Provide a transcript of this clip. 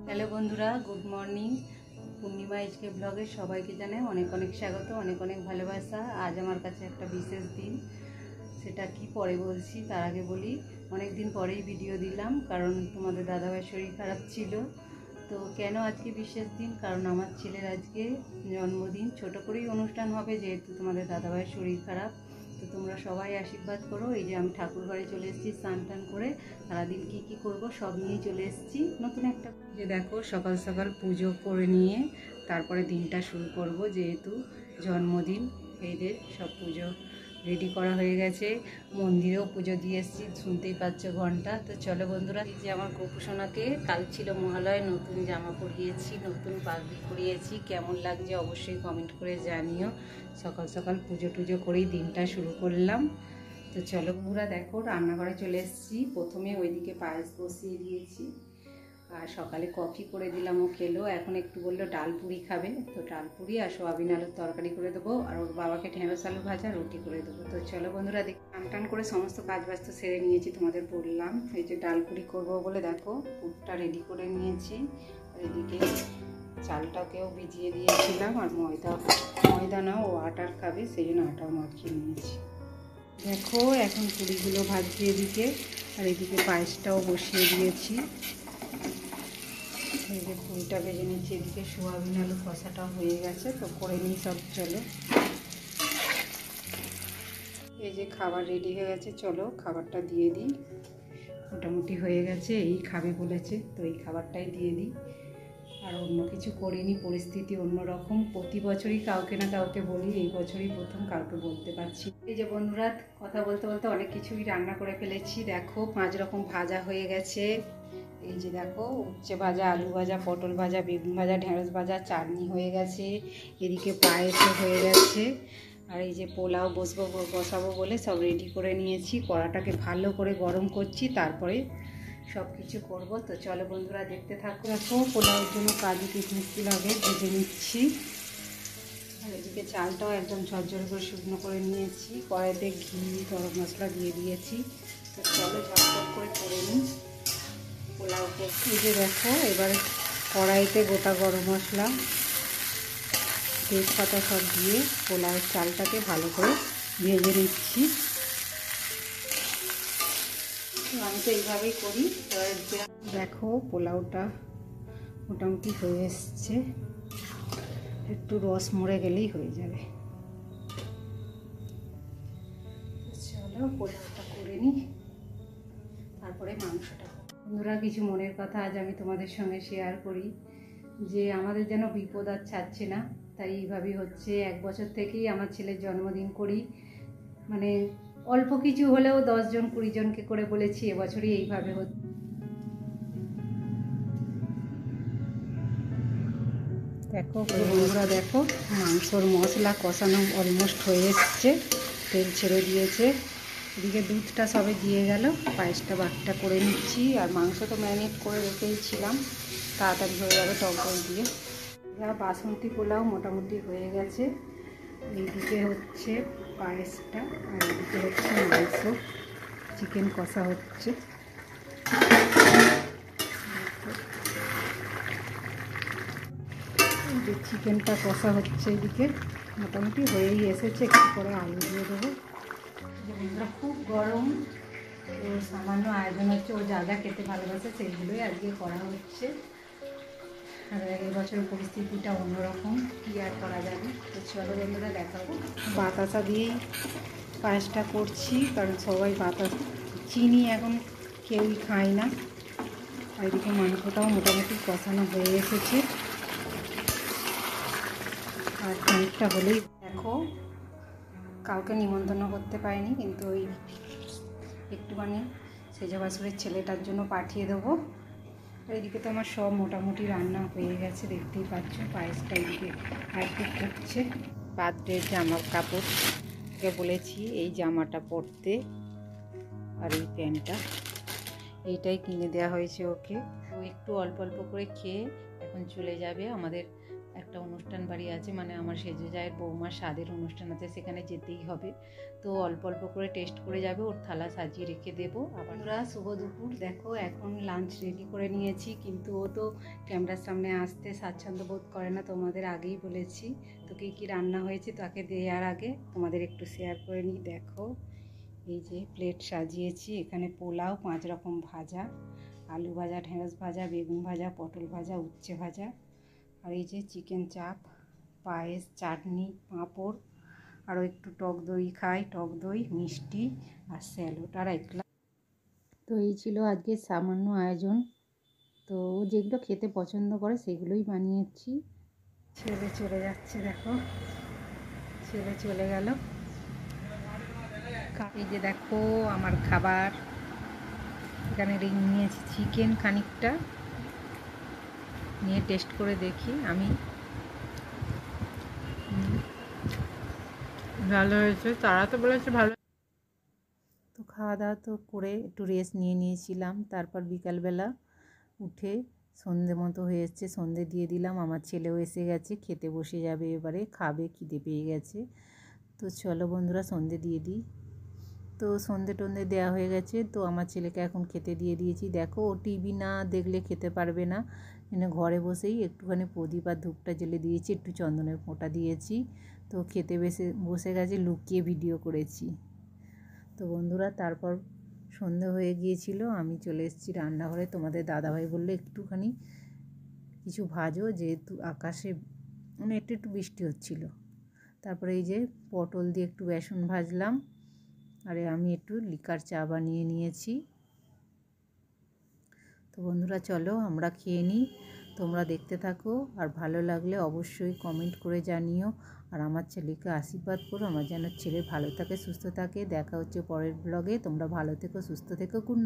Hello বন্ধুরা, good morning. পূর্ণিমা HK ব্লগে সবাইকে জানাই অনেক অনেক স্বাগত, অনেক অনেক ভালোবাসা। আজ আমার কাছে একটা বিশেষ দিন, সেটা কি পরে বলছি। তার আগে বলি, অনেক দিন পরেই ভিডিও দিলাম, কারণ তোমাদের দাদাভাইয়ের শরীর খারাপ ছিল। তো কেন আজকে বিশেষ দিন? কারণ আমার ছেলের আজকে জন্মদিন। ছোট করেই অনুষ্ঠান হবে, যেহেতু তোমাদের দাদাভাইয়ের শরীর খারাপ। তো তোমরা সবাই আশীর্বাদ করো। এই যে আমি ঠাকুর ঘরে চলে এসেছি স্নান টান করে। সারাদিন কী কী করবো সব নিয়েই চলে এসেছি। নতুন একটা যে দেখো, সকাল সকাল পুজো করে নিয়ে তারপরে দিনটা শুরু করব, যেহেতু জন্মদিন। এই যে সব পুজো রেডি করা হয়ে গেছে, মন্দিরেও পুজো দিয়ে এসেছি, শুনতেই পাচ্ছ ঘন্টা। তো চলো বন্ধুরা, এই যে আমার গোপুসোনাকে কাল ছিল মহালয়, নতুন জামা পরিয়েছি, নতুন পাগড়ি পরিয়েছি। কেমন লাগছে অবশ্যই কমেন্ট করে জানিও। সকাল সকাল পুজো টুজো করেই দিনটা শুরু করলাম। তো চলো বন্ধুরা, দেখো রান্নাঘরে চলে এসেছি। প্রথমে ওইদিকে পায়েস বসিয়ে দিয়েছি, আর সকালে কফি করে দিলাম, ও খেলো। এখন একটু বললো ডাল পুরি খাবে, তো ডাল পুরি আর সোয়াবিন আলুর তরকারি করে দেবো, আর ওর বাবাকে ঢেঁড়স আলু ভাজা রুটি করে দেবো। তো চলো বন্ধুরা, দেখি টান টান করে সমস্ত কাজ বাজ সেরে নিয়েছি, তোমাদের বললাম। এই যে ডাল পুরি করবো বলে দেখো পুরটা রেডি করে নিয়েছি। আর এদিকে চালটাকেও ভিজিয়ে দিয়েছিলাম, আর ময়দা না, ও আটার খাবে, সেই জন্য আটাও মাখিয়ে নিয়েছি। দেখো এখন পুরিগুলো ভাজছি এদিকে, আর এদিকে পায়েসটাও বসিয়ে দিয়েছি। এই যে পুরিটা ভেজে নিচ্ছি, এদিকে সোয়াবিন আলু কষাটা হয়ে গেছে, তো করে নিই সব। চলো, এই যে খাবার রেডি হয়ে গেছে, চলো খাবারটা দিয়ে দিই। মোটামুটি হয়ে গেছে, এই খাবে বলেছে, তো এই খাবারটাই দিয়ে দিই। আর অন্য কিছু করিনি, পরিস্থিতি অন্যরকম। প্রতি বছরই কাউকে না কাউকে বলি, এই বছরই প্রথম কাউকে বলতে পারছি। এই যে বন্ধুরা, কথা বলতে বলতে অনেক কিছুই রান্না করে ফেলেছি। দেখো 5 রকম ভাজা হয়ে গেছে। এই যে দেখো, উচ্ছে ভাজা, আলু ভাজা, পটল ভাজা, বেগুন ভাজা, ঢেঁড়স ভাজা, চাটনি হয়ে গেছে, এদিকে পায়েসও হয়ে গেছে। আর এই যে পোলাও বসাবো বলে সব রেডি করে নিয়েছি। কড়াটাকে ভালো করে গরম করছি, তারপরে সব কিছু করবো। তো চলো বন্ধুরা, দেখতে থাকো। দেখো পোলাওর জন্য কাজু কিশমিশগুলো আগে ভেজে নিচ্ছি। আর এদিকে চালটাও একদম ঝরঝরে করে শুকনো করে নিয়েছি। কড়াইতে ঘি, গরম মশলা দিয়ে দিয়েছি। তো চলো ঝটপট করে নিই পোলাওকে। এই যে দেখো, এবারে কড়াইতে গোটা গরম মশলা, তেজপাতা সব দিয়ে পোলাওয়ের চালটাকে ভালো করে ভেজে নিচ্ছি। আমি তো এইভাবেই করি। দেখো পোলাওটা মোটামুটি হয়ে এসছে, একটু রস মরে গেলেই হয়ে যাবে। চলো পোলাওটা করে নিই, তারপরে মাংসটা। বন্ধুরা, কিছু মনের কথা আজ আমি তোমাদের সঙ্গে শেয়ার করি, যে আমাদের যেন বিপদ আর ছাড়ছে না, তাই এইভাবেই হচ্ছে। 1 বছর থেকেই আমার ছেলের জন্মদিন করি, মানে অল্প কিছু হলেও 10 জন 20 জনকে করে বলেছি, এবছরই এইভাবে হচ্ছে। দেখো বন্ধুরা, দেখো মাংসর মশলা কষানো অলমোস্ট হয়ে এসছে, তেল ছেড়ে দিয়েছে। এদিকে দুধটা সবে দিয়ে গেল, পায়েসটা বাকিটা করে নিচ্ছি। আর মাংস তো ম্যারিনেট করে রেখেইছিলাম, তাড়াতাড়ি হয়ে যাবে টক দই দিয়ে। যা বাসন্তী পোলাও মোটামুটি হয়ে গেছে। এইদিকে হচ্ছে পায়েসটা, আর এদিকে হচ্ছে মাংস, চিকেন কষা হচ্ছে। যে চিকেনটা কষা হচ্ছে, এদিকে মোটামুটি হয়েই এসেছে। একটু পরে আলু দিয়ে দেবো। বন্ধুরা, খুব গরম, তো সামান্য আয়োজন হচ্ছে। ও যা যা খেতে ভালোবাসে সেইগুলোই আজকে করা হচ্ছে। আর এবছরের পরিস্থিতিটা অন্যরকম, কী আর করা যাবে। তো চলো বন্ধুরা, দেখাবো। বাতাসা দিয়েই পায়েসটা করছি, কারণ সবাই চিনি এখন কেউই খায় না। আর এদিকে মাংসটাও মোটামুটি কষানো হয়ে এসেছে, আর খানিকটা হলেই। দেখো, কাউকে নিমন্ত্রণ করতে পারিনি, কিন্তু ওই একটুখানি সেজা বাসুরের ছেলেটার জন্য পাঠিয়ে দেবো। আর এদিকে তো আমার সব মোটামুটি রান্না হয়ে গেছে, দেখতেই পাচ্ছ। পায়েসটা এদিকে আর একটু ফুটছে। বার্থডের জামা কাপড়কে বলেছি এই জামাটা পরতে, আর এই প্যান্টটা, এইটাই কিনে দেওয়া হয়েছে ওকে। ও একটু অল্প অল্প করে খেয়ে এখন চলে যাবে। আমাদের একটা একটা অনুষ্ঠান বাড়ি আছে, মানে আমার সেজে জায়ের বৌমার স্বাদের অনুষ্ঠান আছে, সেখানে যেতেই হবে। তো অল্প অল্প করে টেস্ট করে যাবে, ওর থালা সাজিয়ে রেখে দেবো। আবার ওরা শুভ দুপুর, দেখো এখন লাঞ্চ রেডি করে নিয়েছি, কিন্তু ও তো ক্যামেরার সামনে আসতে স্বাচ্ছন্দ্য বোধ করে না, তোমাদের আগেই বলেছি। তো কী রান্না হয়েছে তাকে দেওয়ার আগে তোমাদের একটু শেয়ার করে নিই। দেখো এই যে প্লেট সাজিয়েছি, এখানে পোলাও, 5 রকম ভাজা, আলু ভাজা, ঢেঁড়স ভাজা, বেগুন ভাজা, পটল ভাজা, উচ্ছে ভাজা, আর এই যে চিকেন চাপ, পায়েস, চাটনি, পাঁপড়, আরও একটু টক দই খাই, টক দই, মিষ্টি আর স্যালাড আর একলা। তো এই ছিল আজকে সামান্য আয়োজন। তো যেগুলো খেতে পছন্দ করে সেগুলোই বানিয়েছি। ছেলে চলে যাচ্ছে, দেখো ছেলে চলে গেল। এই যে দেখো আমার খাবার, এখানে নিয়েছি চিকেন খানিকটা, নিয়ে টেস্ট করে দেখি আমি। ভালো হয়েছে, তারা তো বলেছে ভালো। তো খাওয়া দাওয়া তো করে একটু রেস্ট নিয়ে নিয়েছিলাম। তারপর বিকালবেলা উঠে সন্ধে মতো হয়েছে, সন্ধে দিয়ে দিলাম। আমার ছেলেও এসে গেছে, খেতে বসে যাবে, এবারে খাবে, খিদে পেয়ে গেছে। তো চলো বন্ধুরা সন্ধে দিয়ে দিই। তো সন্ধে টন্ধে দেওয়া হয়ে গেছে, তো আমার ছেলেকে এখন খেতে দিয়ে দিয়েছি। দেখো ও টিভি না দেখলে খেতে পারবে না, এনে ঘরে বসেই একটুখানি প্রদীপ আর ধূপটা জ্বেলে দিয়েছি, একটু চন্দনের ফোঁটা দিয়েছি। তো খেতে বসে গেছে, লুকিয়ে ভিডিও করেছি। তো বন্ধুরা তারপর সন্ধে হয়ে গিয়েছিল, আমি চলে এসেছি রান্নাঘরে। তোমাদের দাদাভাই বললো একটুখানি কিছু ভাজো, যেহেতু আকাশে মানে একটু একটু বৃষ্টি হচ্ছিল। তারপরে এই যে পটল দিয়ে একটু বেসন ভাজলাম, আর আমি একটু লিকার চা বানিয়ে নিয়েছি। তো বন্ধুরা চলো আমরা খেয়ে নিই, তোমরা দেখতে থাকো, আর ভালো লাগলে অবশ্যই কমেন্ট করে জানিও, আর আমার ছেলেকে আশীর্বাদ করো, আমার যেন ছেলে ভালো থাকে, সুস্থ থাকে। দেখা হচ্ছে পরের ব্লগে। তোমরা ভালো থেকো, সুস্থ থেকো, গুড নাইট।